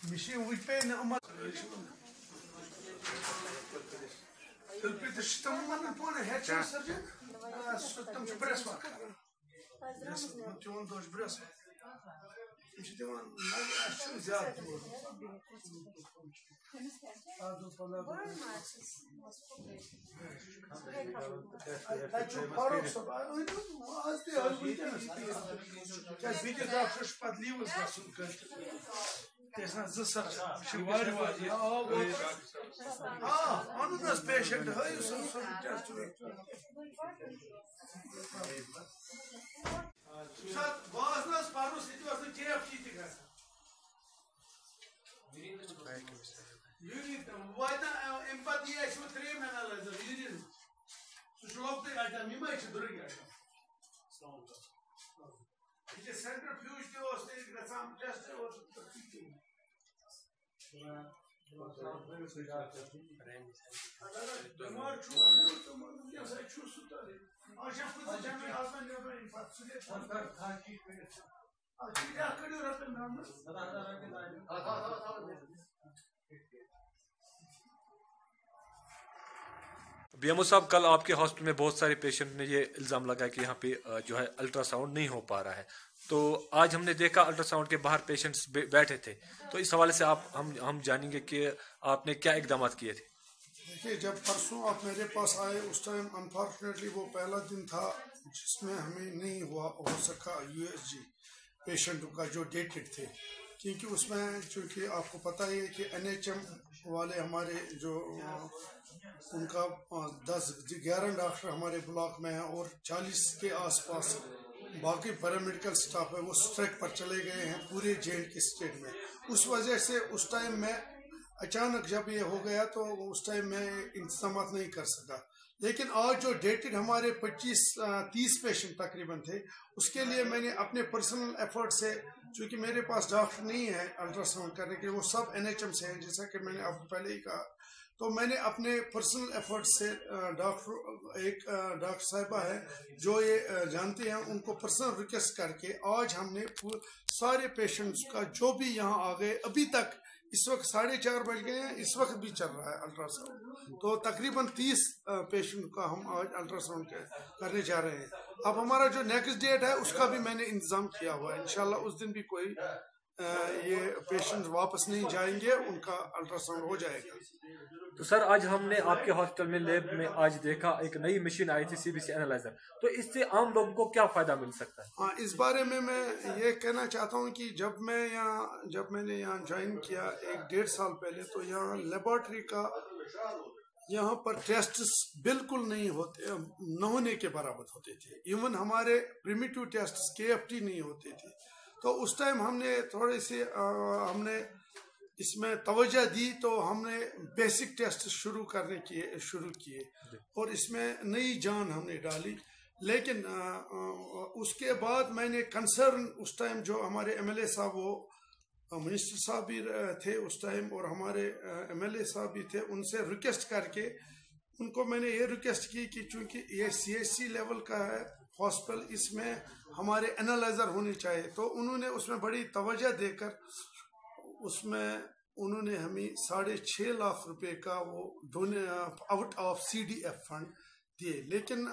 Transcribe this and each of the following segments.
Machine we pay na uma. Tulpite sistem mana pone headshot surgeon. Sistem press work. Press não dois braços. مش ديوان شو زيادة Bazıları parno situasyonu keyifli tıkar. Unit, vayda empatiye şu trim analize. Unit. Suçlulukta adam mima içi duruyor. İşte centrifuge diyor, state gasam just o BMO صاحب کل آپ کے hospital میں بہت سارے patient نے یہ الزام لگا کہ یہاں پہ جو ہے الٹرا ساؤنڈ نہیں ہو پا رہا ہے، تو آج ہم نے دیکھا الٹرا ساؤنڈ کے باہر پیشنٹس بیٹھے تھے، تو اس حوالے سے ہم جانیں گے کہ آپ نے کیا اقدامات کیے تھے؟ دیکھیے جب پرسوں آپ میرے پاس آئے اس ٹائم انفارچونیٹلی وہ پہلا دن تھا جس میں ہمیں نہیں ہو سکا USG پیشنٹوں کا جو ڈیٹڈ تھے، کیونکہ اس میں چونکہ آپ کو پتہ ہے کہ NHM والے ہمارے جو ان کا 11 ڈاکٹر ہمارے بلاک میں ہیں اور 40 کے آس پاس باقی پیرامیڈیکل سٹاف ہے، وہ اسٹرائک پر چلے گئے ہیں پورے JNK کے اسٹیٹ میں. اس وجہ سے اس ٹائم میں اچانک جب یہ ہو گیا تو اس ٹائم میں انتظامات نہیں کر سکا. لیکن آج جو ڈیٹڈ ہمارے 25-30 پیشنٹ تقریباً تھے، اس کے لیے میں نے اپنے پرسنل ایفرٹ سے، چونکہ میرے پاس ڈاکٹر نہیں ہے الٹرا ساؤنڈ کرنے کے، وہ سب NHM سے ہیں جیسا کہ میں نے آپ کو پہلے ہی کہا، تو میں نے اپنے پرسنل ایفرٹ سے ڈاکٹر صاحبہ ہے جو یہ جانتے ہیں، ان کو پرسنل ریکویسٹ کر کے آج ہم نے سارے پیشنٹس کا جو بھی یہاں آ گئے، ابھی تک اس وقت 4:30 بج گئے ہیں، اس وقت بھی چل رہا ہے الٹرا ساؤنڈ، تو تقریباً 30 پیشنٹ کا ہم آج الٹرا ساؤنڈ کرنے جا رہے ہیں. اب ہمارا جو نیکسٹ ڈیٹ ہے اس کا بھی میں نے انتظام کیا ہوا ہے، انشاءاللہ اس دن بھی کوئی یہ پیشنٹ واپس نہیں جائیں گے، ان کا الٹرا ساؤنڈ ہو جائے گا. تو سر آج ہم نے آپ کے ہاسپٹل میں لیب میں آج دیکھا ایک نئی مشین آئی تھی CBC انالائزر، تو اس سے عام لوگوں کو کیا فائدہ مل سکتا ہے؟ ہاں، اس بارے میں یہ کہنا چاہتا ہوں کہ جب میں نے یہاں جوائن کیا 1-1.5 سال پہلے، تو یہاں لیبارٹری کا یہاں پر ٹیسٹس بالکل نہیں ہوتے، نہ ہونے کے برابر ہوتے تھے. ایون ہمارے پریمیٹیو ٹیسٹس KFT نہیں ہوتے تھے. تو اس ٹائم ہم نے تھوڑے سے ہم نے اس میں توجہ دی، تو ہم نے بیسک ٹیسٹ شروع کیے اور اس میں نئی جان ہم نے ڈالی. لیکن اس کے بعد میں نے کنسرن اس ٹائم جو ہمارے MLA صاحب، وہ منسٹر صاحب بھی تھے اس ٹائم اور ہمارے MLA صاحب بھی تھے، ان سے ریکویسٹ کر کے ان کو میں نے یہ ریکویسٹ کی کہ چونکہ یہ CHC لیول کا ہے ہاسپٹل، اس میں ہمارے انالائزر ہونے چاہیے. تو انہوں نے اس میں بڑی توجہ دے کر اس میں انہوں نے ہمیں 6.5 لاکھ روپے کا وہ آؤٹ آف CDF فنڈ دیے. لیکن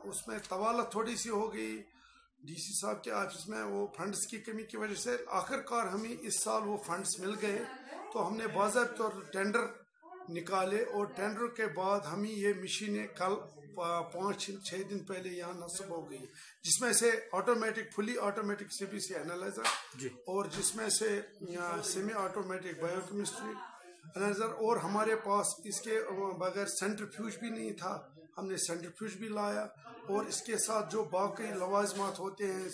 اس میں طوالت تھوڑی سی ہو گئی DC صاحب کے آفس میں، وہ فنڈز کی کمی کی وجہ سے آخر کار ہمیں اس سال وہ فنڈز مل گئے. تو ہم نے باضابطہ ٹینڈر نکالے اور ٹینڈر کے بعد ہمیں یہ مشینیں کل 5-6 دن پہلے یہاں نصب ہو گئی، جس میں سے فلی آٹومیٹک CBC انالائزر اور جس میں سے سیمی آٹومیٹک بایوکیمسٹری انالائزر، اور ہمارے پاس اس کے بغیر سینٹریفیوج بھی نہیں تھا، ہم نے سینٹریفیوج بھی لایا، اور اس کے ساتھ جو باقی لوازمات ہوتے ہیں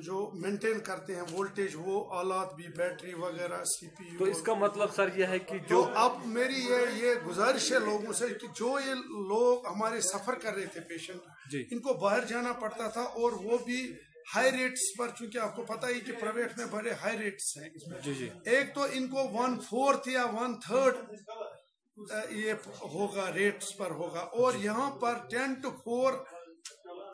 جو مینٹین کرتے ہیں وولٹیج، وہ آلات بھی، بیٹری وغیرہ، CPU. تو اس کا مطلب سر یہ ہے کہ جو اب میری یہ گزارش ہے لوگوں سے کہ جو یہ لوگ ہمارے سفر کر رہے تھے پیشنٹ، ان کو باہر جانا پڑتا تھا اور وہ بھی ہائی ریٹس پر، چونکہ آپ کو پتہ ہی کہ پرائیویٹ میں بڑے ہائی ریٹس ہیں اس میں. ایک تو ان کو 1/4 یا 1/3 یہ ہوگا ریٹس پر ہوگا، اور یہاں پر 10 to 4